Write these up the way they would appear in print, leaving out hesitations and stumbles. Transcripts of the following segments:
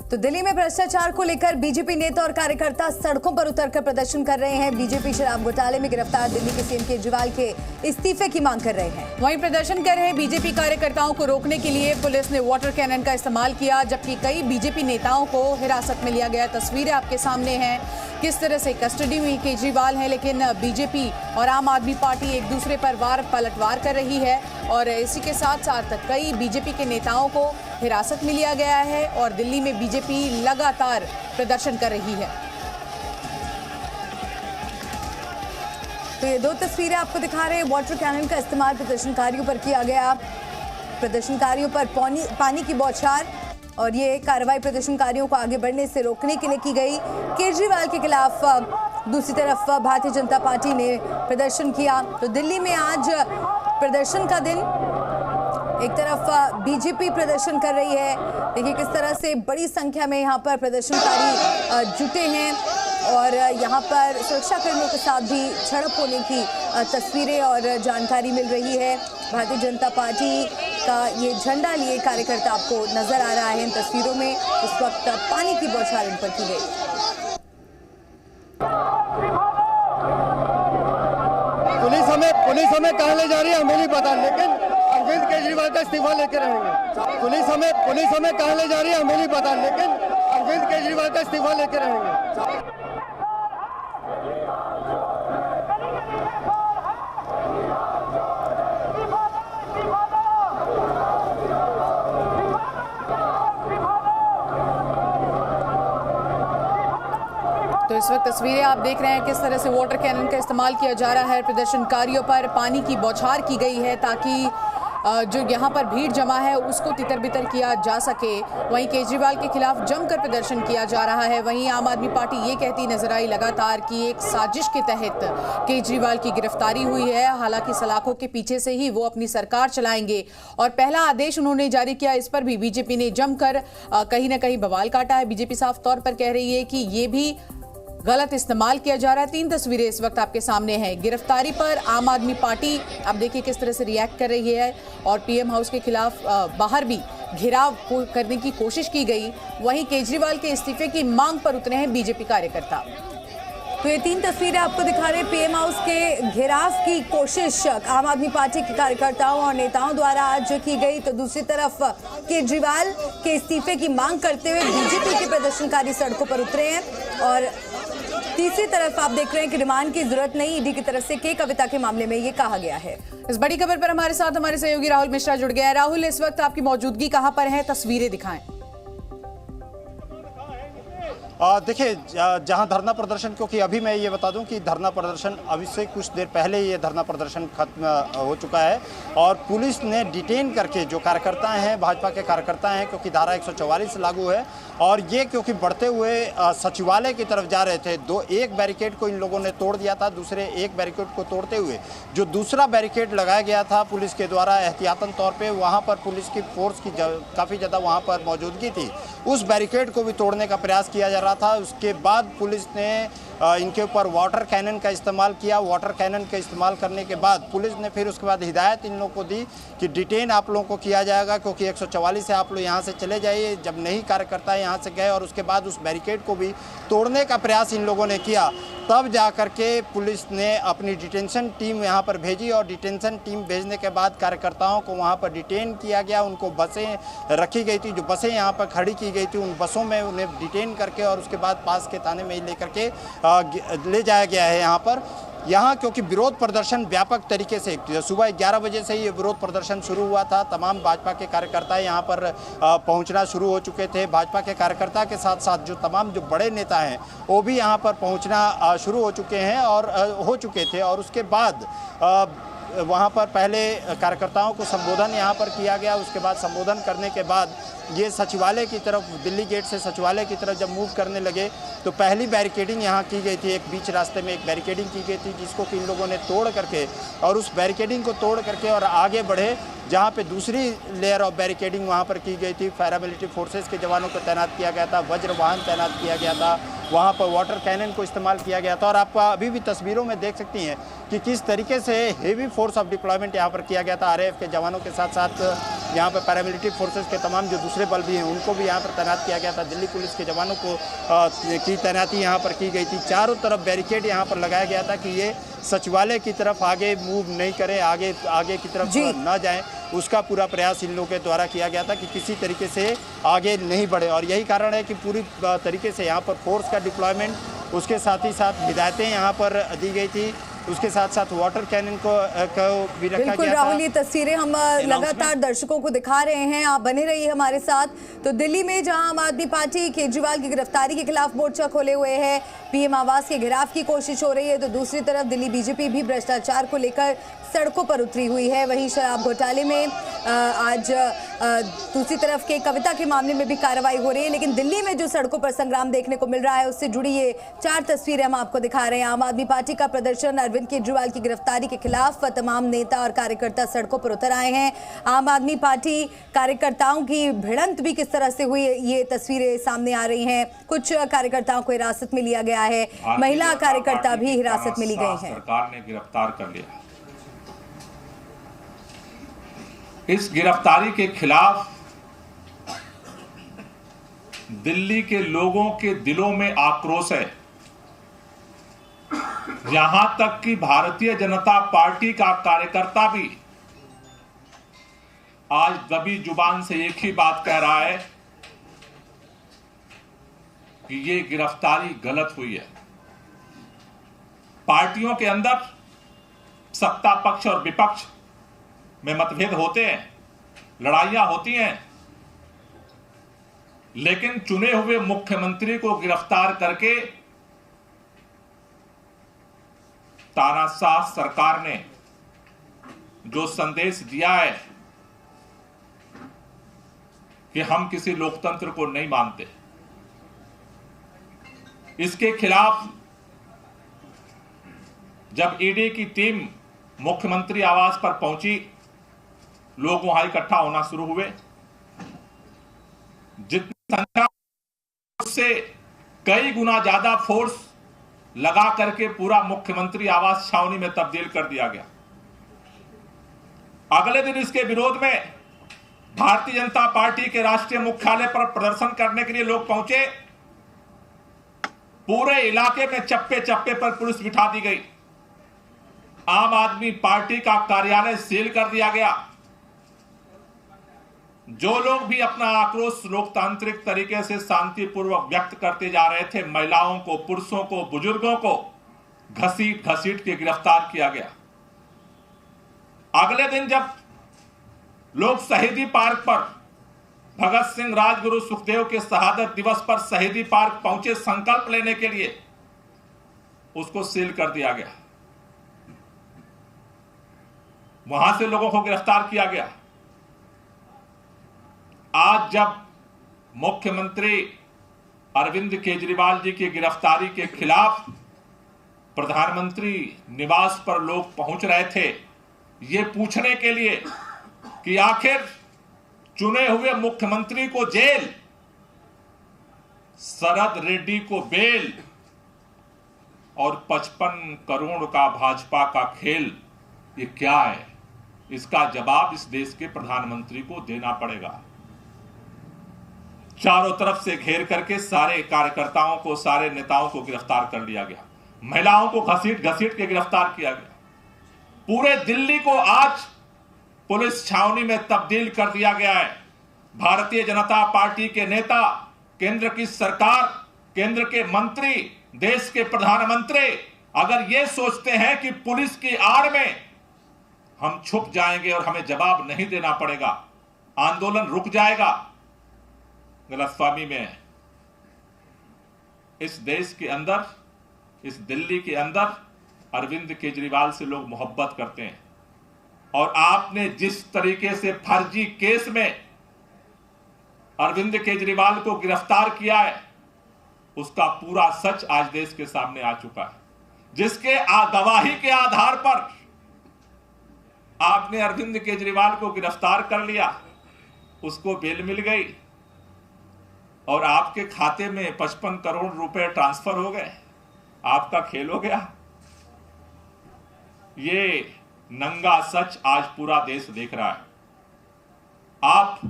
तो दिल्ली में भ्रष्टाचार को लेकर बीजेपी नेता और कार्यकर्ता सड़कों पर उतरकर प्रदर्शन कर रहे हैं। बीजेपी शराब घोटाले में गिरफ्तार दिल्ली के सीएम केजरीवाल के इस्तीफे की मांग कर रहे हैं। वहीं प्रदर्शन कर रहे बीजेपी कार्यकर्ताओं को रोकने के लिए पुलिस ने वाटर कैनन का इस्तेमाल किया, जबकि कई बीजेपी नेताओं को हिरासत में लिया गया। तस्वीरें आपके सामने हैं किस तरह से कस्टडी में केजरीवाल है, लेकिन बीजेपी और आम आदमी पार्टी एक दूसरे पर वार पलटवार कर रही है और इसी के साथ साथ कई बीजेपी के नेताओं को हिरासत में लिया गया है और दिल्ली में बीजेपी लगातार प्रदर्शन कर रही है। तो ये दो तस्वीरें आपको दिखा रहे हैं। वाटर कैनन का इस्तेमाल प्रदर्शनकारियों पर किया गया, प्रदर्शनकारियों पर पानी की बौछार, और ये कार्रवाई प्रदर्शनकारियों को आगे बढ़ने से रोकने के लिए की गई। केजरीवाल के खिलाफ दूसरी तरफ भारतीय जनता पार्टी ने प्रदर्शन किया। तो दिल्ली में आज प्रदर्शन का दिन, एक तरफ बीजेपी प्रदर्शन कर रही है, देखिए किस तरह से बड़ी संख्या में यहाँ पर प्रदर्शनकारी जुटे हैं और यहाँ पर सुरक्षाकर्मियों के साथ भी झड़प होने की तस्वीरें और जानकारी मिल रही है। भारतीय जनता पार्टी का ये झंडा लिए कार्यकर्ता आपको नजर आ रहा है इन तस्वीरों में। उस वक्त पानी की बौछार इन पर की गई। पुलिस हमें कहाँ ले जा रही है हमें नहीं पता, लेकिन अरविंद केजरीवाल का इस्तीफा लेके रहेंगे। पुलिस हमें कहाँ ले जा रही है हमें नहीं पता, लेकिन अरविंद केजरीवाल का इस्तीफा लेके रहेंगे। तो इस वक्त तस्वीरें आप देख रहे हैं किस तरह से वाटर कैनन का इस्तेमाल किया जा रहा है। प्रदर्शनकारियों पर पानी की बौछार की गई है ताकि जो यहाँ पर भीड़ जमा है उसको तितर बितर किया जा सके। वहीं केजरीवाल के खिलाफ जमकर प्रदर्शन किया जा रहा है। वहीं आम आदमी पार्टी ये कहती नजर आई लगातार कि एक साजिश के तहत केजरीवाल की गिरफ्तारी हुई है। हालांकि सलाखों के पीछे से ही वो अपनी सरकार चलाएंगे और पहला आदेश उन्होंने जारी किया। इस पर भी बीजेपी ने जमकर कहीं ना कहीं बवाल काटा है। बीजेपी साफ तौर पर कह रही है कि ये भी गलत इस्तेमाल किया जा रहा है। 3 तस्वीरें इस वक्त आपके सामने हैं। गिरफ्तारी पर आम आदमी पार्टी आप देखिए किस तरह से रिएक्ट कर रही है और पीएम हाउस के खिलाफ बाहर भी घेराव करने की कोशिश की गई। वहीं केजरीवाल के इस्तीफे की मांग पर उतरे हैं बीजेपी कार्यकर्ता। तो ये 3 तस्वीरें आपको दिखा रहे हैं पीएम हाउस के घेराव की कोशिश आम आदमी पार्टी के कार्यकर्ताओं और नेताओं द्वारा आज की गई। तो दूसरी तरफ केजरीवाल के इस्तीफे की मांग करते हुए बीजेपी के प्रदर्शनकारी सड़कों पर उतरे हैं और तीसरी तरफ आप देख रहे हैं कि रिमांड की जरूरत नहीं, ईडी की तरफ से के कविता के मामले में ये कहा गया है। इस बड़ी खबर पर हमारे साथ हमारे सहयोगी राहुल मिश्रा जुड़ गया है। राहुल, इस वक्त आपकी मौजूदगी कहां पर है, तस्वीरें दिखाएं। देखिए जहां धरना प्रदर्शन, क्योंकि अभी मैं ये बता दूं कि धरना प्रदर्शन अभी से कुछ देर पहले ये धरना प्रदर्शन खत्म हो चुका है और पुलिस ने डिटेन करके जो कार्यकर्ता हैं, भाजपा के कार्यकर्ता हैं, क्योंकि धारा 144 लागू है और ये क्योंकि बढ़ते हुए सचिवालय की तरफ जा रहे थे, एक बैरिकेड को इन लोगों ने तोड़ दिया था। दूसरे एक बैरिकेड को तोड़ते हुए जो दूसरा बैरिकेड लगाया गया था पुलिस के द्वारा एहतियातन तौर पे, वहाँ पर पुलिस की फोर्स की काफ़ी ज़्यादा वहाँ पर मौजूदगी थी, उस बैरिकेड को भी तोड़ने का प्रयास किया जा रहा था। उसके बाद पुलिस ने इनके ऊपर वाटर कैनन का इस्तेमाल किया। वाटर कैनन का इस्तेमाल करने के बाद पुलिस ने फिर उसके बाद हिदायत इन लोगों को दी कि डिटेन आप लोगों को किया जाएगा, क्योंकि 144 से आप लोग यहाँ से चले जाइए। जब नहीं कार्यकर्ता यहाँ से गए और उसके बाद उस बैरिकेड को भी तोड़ने का प्रयास इन लोगों ने किया, तब जा कर के पुलिस ने अपनी डिटेंशन टीम यहाँ पर भेजी और डिटेंशन टीम भेजने के बाद कार्यकर्ताओं को वहाँ पर डिटेन किया गया। उनको बसें रखी गई थी, जो बसें यहाँ पर खड़ी की गई थी, उन बसों में उन्हें डिटेन करके और उसके बाद पास के थाने में लेकर के ले जाया गया है यहाँ पर। यहाँ क्योंकि विरोध प्रदर्शन व्यापक तरीके से सुबह 11 बजे से ये विरोध प्रदर्शन शुरू हुआ था। तमाम भाजपा के कार्यकर्ता यहाँ पर पहुँचना शुरू हो चुके थे। भाजपा के कार्यकर्ता के साथ साथ जो तमाम जो बड़े नेता हैं वो भी यहाँ पर पहुँचना शुरू हो चुके हैं और हो चुके थे। और उसके बाद वहाँ पर पहले कार्यकर्ताओं को संबोधन यहाँ पर किया गया। उसके बाद संबोधन करने के बाद ये सचिवालय की तरफ, दिल्ली गेट से सचिवालय की तरफ जब मूव करने लगे तो पहली बैरिकेडिंग यहाँ की गई थी। एक बीच रास्ते में एक बैरिकेडिंग की गई थी जिसको कि इन लोगों ने तोड़ करके और उस बैरिकेडिंग को तोड़ करके और आगे बढ़े जहाँ पे दूसरी लेयर ऑफ बैरिकेडिंग वहाँ पर की गई थी। पैरामिलिट्री फोर्सेस के जवानों को तैनात किया गया था, वज्र वाहन तैनात किया गया था, वहाँ पर वाटर कैनन को इस्तेमाल किया गया था। और आप अभी भी तस्वीरों में देख सकती हैं कि किस तरीके से हेवी फोर्स ऑफ डिप्लॉयमेंट यहाँ पर किया गया था। आरएएफ के जवानों के साथ साथ यहाँ पर पैरामिलिट्री फोर्सेस के तमाम जो दूसरे बल भी हैं उनको भी यहाँ पर तैनात किया गया था। दिल्ली पुलिस के जवानों को की तैनाती यहाँ पर की गई थी। चारों तरफ बैरिकेड यहाँ पर लगाया गया था कि ये सचिवालय की तरफ आगे मूव नहीं करें, आगे की तरफ न जाएं। उसका पूरा प्रयास इन लोगों के द्वारा किया गया था कि किसी तरीके से आगे नहीं बढ़े। और यही कारण है कि पूरी तरीके से यहाँ पर फोर्स का डिप्लॉयमेंट, उसके साथ ही साथ हिदायतें यहाँ पर दी गई थी, उसके साथ साथ वाटर कैनन को भी रखा गया था। बिल्कुल राहुल, ये तस्वीरें हम लगातार दर्शकों को दिखा रहे हैं, आप बने रहिए हमारे साथ। तो दिल्ली में जहां आम आदमी पार्टी केजरीवाल की गिरफ्तारी के खिलाफ मोर्चा खोले हुए है, पीएम आवास के घेराव की कोशिश हो रही है, तो दूसरी तरफ दिल्ली बीजेपी भी भ्रष्टाचार को लेकर सड़कों पर उतरी हुई है। वहीं शराब घोटाले में आज दूसरी तरफ के कविता के मामले में भी कार्रवाई हो रही है। लेकिन दिल्ली में जो सड़कों पर संग्राम देखने को मिल रहा है, उससे जुड़ी ये 4 तस्वीरें हम आपको दिखा रहे हैं। आम आदमी पार्टी का प्रदर्शन, अरविंद केजरीवाल की गिरफ्तारी के खिलाफ तमाम नेता और कार्यकर्ता सड़कों पर उतर आए हैं। आम आदमी पार्टी कार्यकर्ताओं की भिड़ंत भी किस तरह से हुई, ये तस्वीरें सामने आ रही हैं। कुछ कार्यकर्ताओं को हिरासत में लिया गया है, महिला कार्यकर्ता भी हिरासत में ली गई हैं। सरकार ने गिरफ्तार कर लिया। इस गिरफ्तारी के खिलाफ दिल्ली के लोगों के दिलों में आक्रोश है। यहां तक कि भारतीय जनता पार्टी का कार्यकर्ता भी आज दबी जुबान से एक ही बात कह रहा है कि ये गिरफ्तारी गलत हुई है। पार्टियों के अंदर सत्ता पक्ष और विपक्ष में मतभेद होते हैं, लड़ाइयां होती हैं, लेकिन चुने हुए मुख्यमंत्री को गिरफ्तार करके तानाशाह सरकार ने जो संदेश दिया है कि हम किसी लोकतंत्र को नहीं मानते, इसके खिलाफ जब ईडी की टीम मुख्यमंत्री आवास पर पहुंची, लोग वहां इकट्ठा होना शुरू हुए। जितनी संख्या से कई गुना ज्यादा फोर्स लगा करके पूरा मुख्यमंत्री आवास छावनी में तब्दील कर दिया गया। अगले दिन इसके विरोध में भारतीय जनता पार्टी के राष्ट्रीय मुख्यालय पर प्रदर्शन करने के लिए लोग पहुंचे। पूरे इलाके में चप्पे चप्पे पर पुलिस बिठा दी गई। आम आदमी पार्टी का कार्यालय सील कर दिया गया। जो लोग भी अपना आक्रोश लोकतांत्रिक तरीके से शांतिपूर्वक व्यक्त करते जा रहे थे, महिलाओं को, पुरुषों को, बुजुर्गों को घसीट घसीट के गिरफ्तार किया गया। अगले दिन जब लोग शहीदी पार्क पर भगत सिंह, राजगुरु, सुखदेव के शहादत दिवस पर शहीदी पार्क पहुंचे संकल्प लेने के लिए, उसको सील कर दिया गया। वहां से लोगों को गिरफ्तार किया गया। आज जब मुख्यमंत्री अरविंद केजरीवाल जी की गिरफ्तारी के खिलाफ प्रधानमंत्री निवास पर लोग पहुंच रहे थे, ये पूछने के लिए कि आखिर चुने हुए मुख्यमंत्री को जेल, शरद रेड्डी को बेल और 55 करोड़ का भाजपा का खेल, ये क्या है? इसका जवाब इस देश के प्रधानमंत्री को देना पड़ेगा। चारों तरफ से घेर करके सारे कार्यकर्ताओं को, सारे नेताओं को गिरफ्तार कर लिया गया। महिलाओं को घसीट घसीट के गिरफ्तार किया गया। पूरे दिल्ली को आज पुलिस छावनी में तब्दील कर दिया गया है। भारतीय जनता पार्टी के नेता, केंद्र की सरकार, केंद्र के मंत्री, देश के प्रधानमंत्री अगर ये सोचते हैं कि पुलिस की आड़ में हम छुप जाएंगे और हमें जवाब नहीं देना पड़ेगा, आंदोलन रुक जाएगा, गलतफहमी में है। इस देश के अंदर, इस दिल्ली के अंदर अरविंद केजरीवाल से लोग मोहब्बत करते हैं। और आपने जिस तरीके से फर्जी केस में अरविंद केजरीवाल को गिरफ्तार किया है, उसका पूरा सच आज देश के सामने आ चुका है। जिसके गवाही के आधार पर आपने अरविंद केजरीवाल को गिरफ्तार कर लिया, उसको बेल मिल गई और आपके खाते में 55 करोड़ रुपए ट्रांसफर हो गए, आपका खेल हो गया। ये नंगा सच आज पूरा देश देख रहा है। आप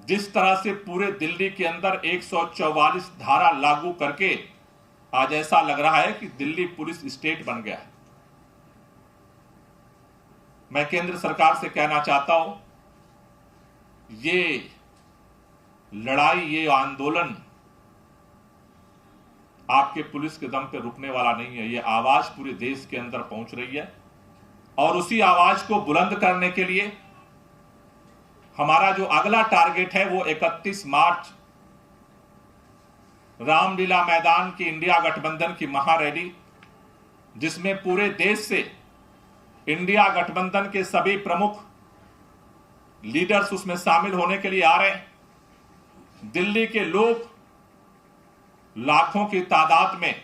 जिस तरह से पूरे दिल्ली के अंदर 144 धारा लागू करके आज ऐसा लग रहा है कि दिल्ली पुलिस स्टेट बन गया है। मैं केंद्र सरकार से कहना चाहता हूं, ये लड़ाई, ये आंदोलन आपके पुलिस के दम पे रुकने वाला नहीं है। ये आवाज पूरे देश के अंदर पहुंच रही है और उसी आवाज को बुलंद करने के लिए हमारा जो अगला टारगेट है वो 31 मार्च रामलीला मैदान की इंडिया गठबंधन की महारैली, जिसमें पूरे देश से इंडिया गठबंधन के सभी प्रमुख लीडर्स उसमें शामिल होने के लिए आ रहे हैं। दिल्ली के लोग लाखों की तादाद में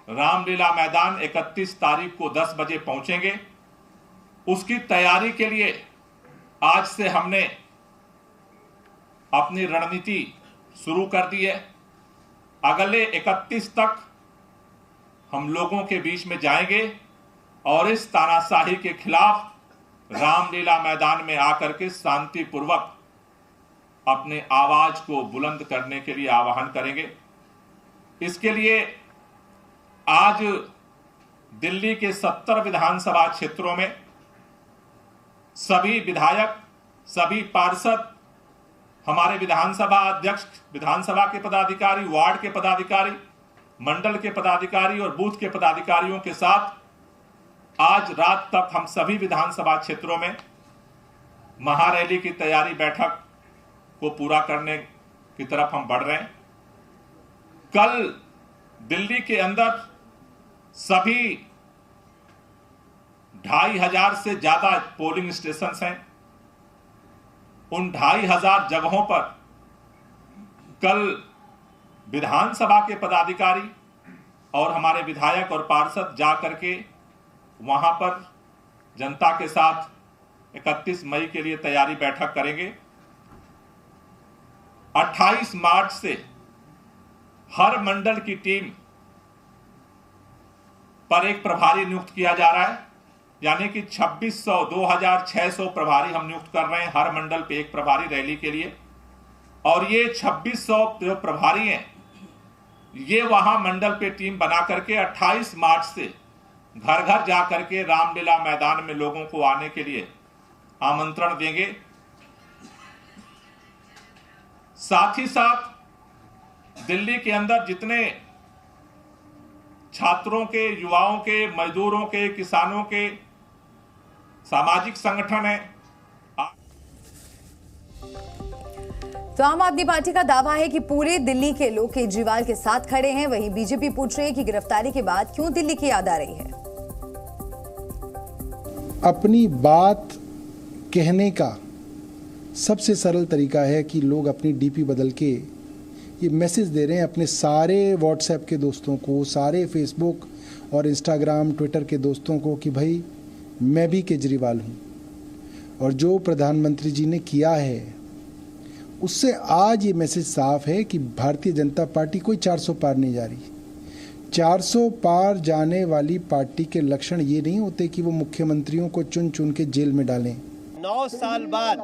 रामलीला मैदान 31 तारीख को 10 बजे पहुंचेंगे। उसकी तैयारी के लिए आज से हमने अपनी रणनीति शुरू कर दी है। अगले 31 तक हम लोगों के बीच में जाएंगे और इस तानाशाही के खिलाफ रामलीला मैदान में आकर के शांतिपूर्वक अपने आवाज को बुलंद करने के लिए आह्वान करेंगे। इसके लिए आज दिल्ली के 70 विधानसभा क्षेत्रों में सभी विधायक, सभी पार्षद, हमारे विधानसभा अध्यक्ष, विधानसभा के पदाधिकारी, वार्ड के पदाधिकारी, मंडल के पदाधिकारी और बूथ के पदाधिकारियों के साथ आज रात तक हम सभी विधानसभा क्षेत्रों में महारैली की तैयारी बैठक को पूरा करने की तरफ हम बढ़ रहे हैं। कल दिल्ली के अंदर सभी 2500 से ज्यादा पोलिंग स्टेशंस हैं। उन 2500 जगहों पर कल विधानसभा के पदाधिकारी और हमारे विधायक और पार्षद जा करके वहां पर जनता के साथ 31 मई के लिए तैयारी बैठक करेंगे। 28 मार्च से हर मंडल की टीम पर एक प्रभारी नियुक्त किया जा रहा है, यानी कि 2600 प्रभारी हम नियुक्त कर रहे हैं हर मंडल पे एक प्रभारी रैली के लिए। और ये 2600 जो प्रभारी हैं, ये वहां मंडल पे टीम बना करके 28 मार्च से घर घर जा करके रामलीला मैदान में लोगों को आने के लिए आमंत्रण देंगे। साथ ही साथ दिल्ली के अंदर जितने छात्रों के, युवाओं के, मजदूरों के, किसानों के सामाजिक संगठन है। तो आम आदमी पार्टी का दावा है कि पूरे दिल्ली के लोग केजरीवाल के साथ खड़े हैं। वहीं बीजेपी पूछ रही है कि गिरफ्तारी के बाद क्यों दिल्ली की याद आ रही है। अपनी बात कहने का सबसे सरल तरीका है कि लोग अपनी डीपी बदल के ये मैसेज दे रहे हैं अपने सारे व्हाट्सएप के दोस्तों को, सारे फेसबुक और इंस्टाग्राम, ट्विटर के दोस्तों को कि भाई मैं भी केजरीवाल हूँ। और जो प्रधानमंत्री जी ने किया है उससे आज ये मैसेज साफ है कि भारतीय जनता पार्टी कोई 400 पार नहीं जा रही। 400 पार जाने वाली पार्टी के लक्षण ये नहीं होते कि वो मुख्यमंत्रियों को चुन चुन के जेल में डालें। 9 साल बाद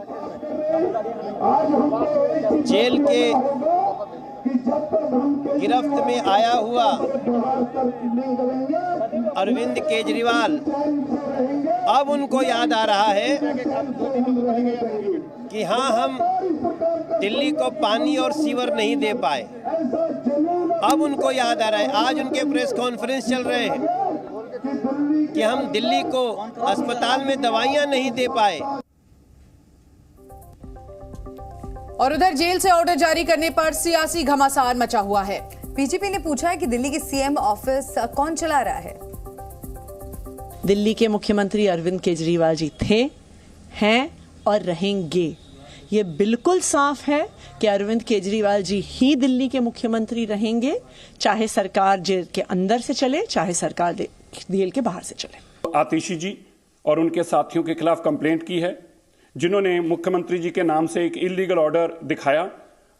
जेल के गिरफ्त में आया हुआ अरविंद केजरीवाल, अब उनको याद आ रहा है कि हाँ, हम दिल्ली को पानी और सीवर नहीं दे पाए। अब उनको याद आ रहा है, आज उनके प्रेस कॉन्फ्रेंस चल रहे हैं कि हम दिल्ली को अस्पताल में दवाइयां नहीं दे पाए। और उधर जेल से ऑर्डर जारी करने पर सियासी घमासान मचा हुआ है। बीजेपी ने पूछा है कि दिल्ली के सीएम ऑफिस कौन चला रहा है। दिल्ली के मुख्यमंत्री अरविंद केजरीवाल जी थे, हैं और रहेंगे। ये बिल्कुल साफ है कि अरविंद केजरीवाल जी ही दिल्ली के मुख्यमंत्री रहेंगे, चाहे सरकार जेल के अंदर से चले, चाहे सरकार जेल के बाहर से चले। आतिशी जी और उनके साथियों के खिलाफ कंप्लेंट की है, जिन्होंने मुख्यमंत्री जी के नाम से एक इलीगल ऑर्डर दिखाया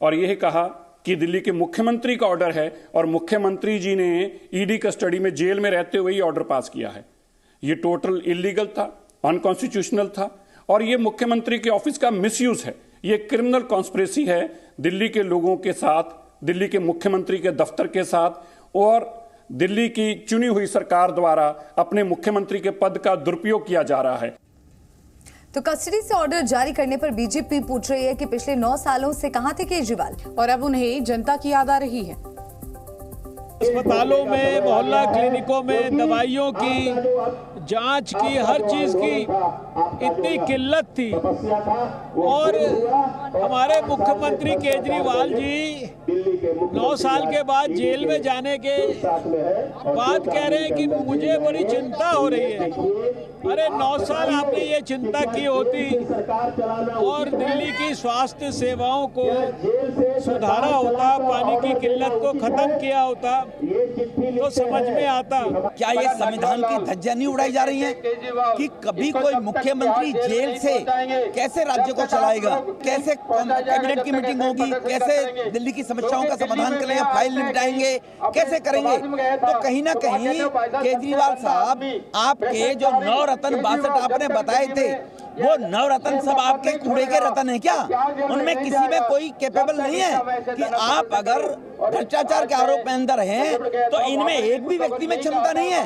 और यह कहा कि दिल्ली के मुख्यमंत्री का ऑर्डर है और मुख्यमंत्री जी ने ईडी कस्टडी में जेल में रहते हुए ये ऑर्डर पास किया है। ये टोटल इलीगल था, अनकॉन्स्टिट्यूशनल था और ये मुख्यमंत्री के ऑफिस का मिसयूज है। ये क्रिमिनल कॉन्स्पिरेसी है दिल्ली के लोगों के साथ, दिल्ली के मुख्यमंत्री के दफ्तर के साथ और दिल्ली की चुनी हुई सरकार द्वारा अपने मुख्यमंत्री के पद का दुरुपयोग किया जा रहा है। तो कस्टडी से ऑर्डर जारी करने पर बीजेपी पूछ रही है कि पिछले 9 सालों से कहां थे केजरीवाल और अब उन्हें जनता की याद आ रही है। अस्पतालों में, मोहल्ला क्लिनिकों में दवाइयों की, जांच की, हर चीज की इतनी किल्लत थी और हमारे मुख्यमंत्री केजरीवाल जी 9 साल के बाद जेल में जाने के बाद कह रहे हैं कि मुझे बड़ी चिंता हो रही है। अरे 9 साल आपने ये चिंता की होती और दिल्ली की स्वास्थ्य सेवाओं को सुधारा होता, पानी की किल्लत को खत्म किया होता तो समझ में आता। क्या ये संविधान की धज्जियां नहीं उड़ाई जा रही हैं कि कभी कोई मुख्यमंत्री जेल से कैसे राज्य को चलाएगा, कैसे कैबिनेट की मीटिंग होगी, कैसे दिल्ली की समस्याओं का समाधान करेंगे, फाइल निपटाएंगे, कैसे करेंगे? तो कहीं ना कहीं केजरीवाल साहब, आपके जो 9 रत्न 62 आपने बताए थे, वो 9 रत्न सब आपके कूड़े के रत्न है क्या? उनमें किसी में कोई कैपेबल नहीं है कि आप अगर भ्रष्टाचार के आरोप में अंदर हैं तो इनमें एक भी व्यक्ति में क्षमता नहीं है।